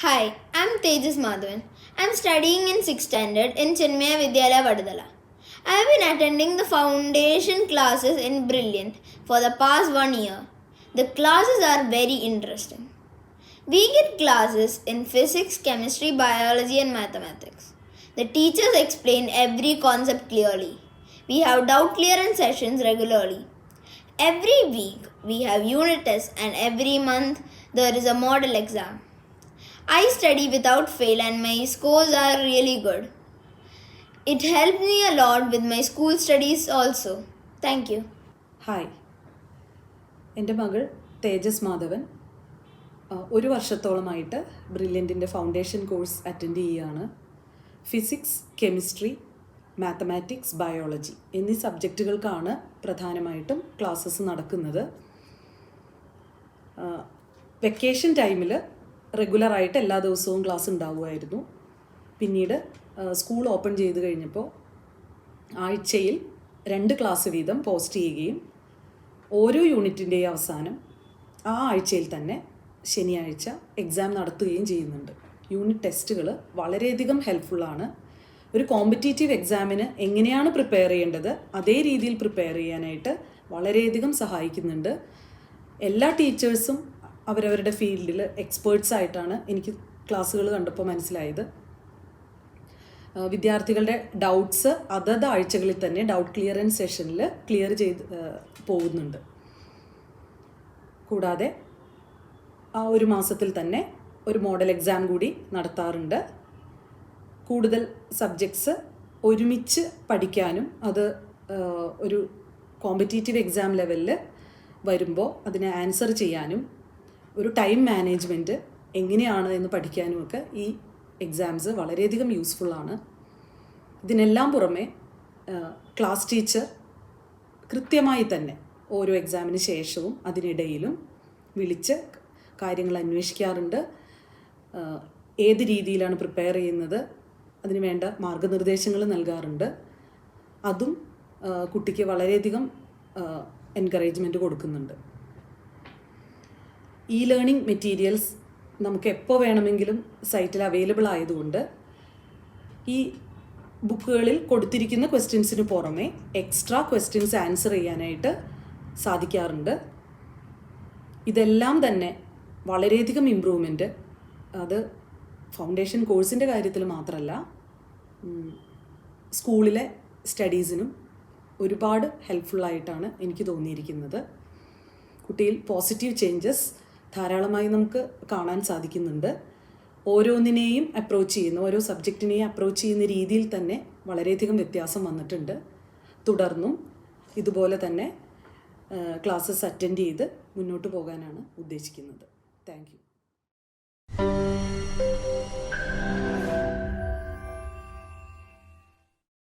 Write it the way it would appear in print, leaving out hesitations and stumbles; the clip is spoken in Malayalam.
Hi, I'm Tejas Madhavan. I'm studying in 6th standard in Chinmaya Vidyalaya Vadadala. I have been attending the foundation classes in Brilliant for the past 1 year. The classes are very interesting. We get classes in physics, chemistry, biology, and mathematics. The teachers explain every concept clearly. We have doubt clearance sessions regularly. Every week we have unit tests, and every month there is a model exam. I study without fail and my scores are really good. It helped me a lot with my school studies also. Thank you. Hi, എൻ്റെ മകൾ തേജസ് മാധവൻ ഒരു വർഷത്തോളമായിട്ട് ബ്രില്യൻറ്റിൻ്റെ ഫൗണ്ടേഷൻ കോഴ്സ് അറ്റൻഡ് ചെയ്യുകയാണ്. ഫിസിക്സ്, കെമിസ്ട്രി, മാത്തമാറ്റിക്സ്, ബയോളജി എന്നീ സബ്ജക്റ്റുകൾക്കാണ് പ്രധാനമായിട്ടും ക്ലാസ്സസ് നടക്കുന്നത്. വെക്കേഷൻ ടൈമിൽ റെഗുലറായിട്ട് എല്ലാ ദിവസവും ക്ലാസ് ഉണ്ടാവുമായിരുന്നു. പിന്നീട് സ്കൂൾ ഓപ്പൺ ചെയ്ത് കഴിഞ്ഞപ്പോൾ ആഴ്ചയിൽ 2 ക്ലാസ് വീതം പോസ്റ്റ് ചെയ്യുകയും ഓരോ യൂണിറ്റിൻ്റെയും അവസാനം ആ ആഴ്ചയിൽ തന്നെ ശനിയാഴ്ച എക്സാം നടത്തുകയും ചെയ്യുന്നുണ്ട്. യൂണിറ്റ് ടെസ്റ്റുകൾ വളരെയധികം ഹെൽപ്ഫുള്ളാണ്. ഒരു കോമ്പറ്റീറ്റീവ് എക്സാമിന് എങ്ങനെയാണ് പ്രിപ്പയർ ചെയ്യേണ്ടത് അതേ രീതിയിൽ പ്രിപ്പയർ ചെയ്യാനായിട്ട് വളരെയധികം സഹായിക്കുന്നുണ്ട്. എല്ലാ ടീച്ചേഴ്സും അവരവരുടെ ഫീൽഡിൽ എക്സ്പേർട്സ് ആയിട്ടാണ് എനിക്ക് ക്ലാസ്സുകൾ കണ്ടപ്പോൾ മനസ്സിലായത്. വിദ്യാർത്ഥികളുടെ ഡൗട്ട്സ് അതത് ആഴ്ചകളിൽ തന്നെ ഡൗട്ട് ക്ലിയറൻസ് സെഷനിൽ ക്ലിയർ ചെയ്ത് പോകുന്നുണ്ട്. കൂടാതെ ആ ഒരു മാസത്തിൽ തന്നെ ഒരു മോഡൽ എക്സാം കൂടി നടത്താറുണ്ട്. കൂടുതൽ സബ്ജക്ട്സ് ഒരുമിച്ച് പഠിക്കാനും അത് ഒരു കോമ്പറ്റീറ്റീവ് എക്സാം ലെവലിൽ വരുമ്പോൾ അതിനെ ആൻസർ ചെയ്യാനും ഒരു ടൈം മാനേജ്മെൻറ്റ് എങ്ങനെയാണ് എന്ന് പഠിക്കാനുമൊക്കെ ഈ എക്സാംസ് വളരെയധികം യൂസ്ഫുള്ളാണ്. ഇതിനെല്ലാം പുറമെ ക്ലാസ് ടീച്ചർ കൃത്യമായി തന്നെ ഓരോ എക്സാമിന് ശേഷവും അതിനിടയിലും വിളിച്ച് കാര്യങ്ങൾ അന്വേഷിക്കാറുണ്ട്. ഏത് രീതിയിലാണ് പ്രിപ്പയർ ചെയ്യുന്നത് അതിന് വേണ്ട മാർഗനിർദ്ദേശങ്ങൾ നൽകാറുണ്ട്. അതും കുട്ടിക്ക് വളരെയധികം എൻകറേജ്മെൻറ്റ് കൊടുക്കുന്നുണ്ട്. ലേണിംഗ് മെറ്റീരിയൽസ് നമുക്ക് എപ്പോൾ വേണമെങ്കിലും സൈറ്റിൽ അവൈലബിൾ ആയതുകൊണ്ട് ഈ ബുക്കുകളിൽ കൊടുത്തിരിക്കുന്ന ക്വസ്റ്റ്യൻസിന് പുറമെ എക്സ്ട്രാ ക്വസ്റ്റ്യൻസ് ആൻസർ ചെയ്യാനായിട്ട് സാധിക്കാറുണ്ട്. ഇതെല്ലാം തന്നെ വളരെയധികം ഇമ്പ്രൂവ്മെൻറ്റ് അത് ഫൗണ്ടേഷൻ കോഴ്സിൻ്റെ കാര്യത്തിൽ മാത്രമല്ല സ്കൂളിലെ സ്റ്റഡീസിനും ഒരുപാട് ഹെൽപ്ഫുള്ളായിട്ടാണ് എനിക്ക് തോന്നിയിരിക്കുന്നത്. കുട്ടിയിൽ പോസിറ്റീവ് ചേഞ്ചസ് ധാരാളമായി നമുക്ക് കാണാൻ സാധിക്കുന്നുണ്ട്. ഓരോന്നിനെയും അപ്രോച്ച് ചെയ്യുന്ന ഓരോ സബ്ജക്റ്റിനെയും അപ്രോച്ച് ചെയ്യുന്ന രീതിയിൽ തന്നെ വളരെയധികം വ്യത്യാസം വന്നിട്ടുണ്ട്. തുടർന്നും ഇതുപോലെ തന്നെ ക്ലാസ്സസ് അറ്റൻഡ് ചെയ്ത് മുന്നോട്ട് പോകാനാണ് ഉദ്ദേശിക്കുന്നത്. Thank you.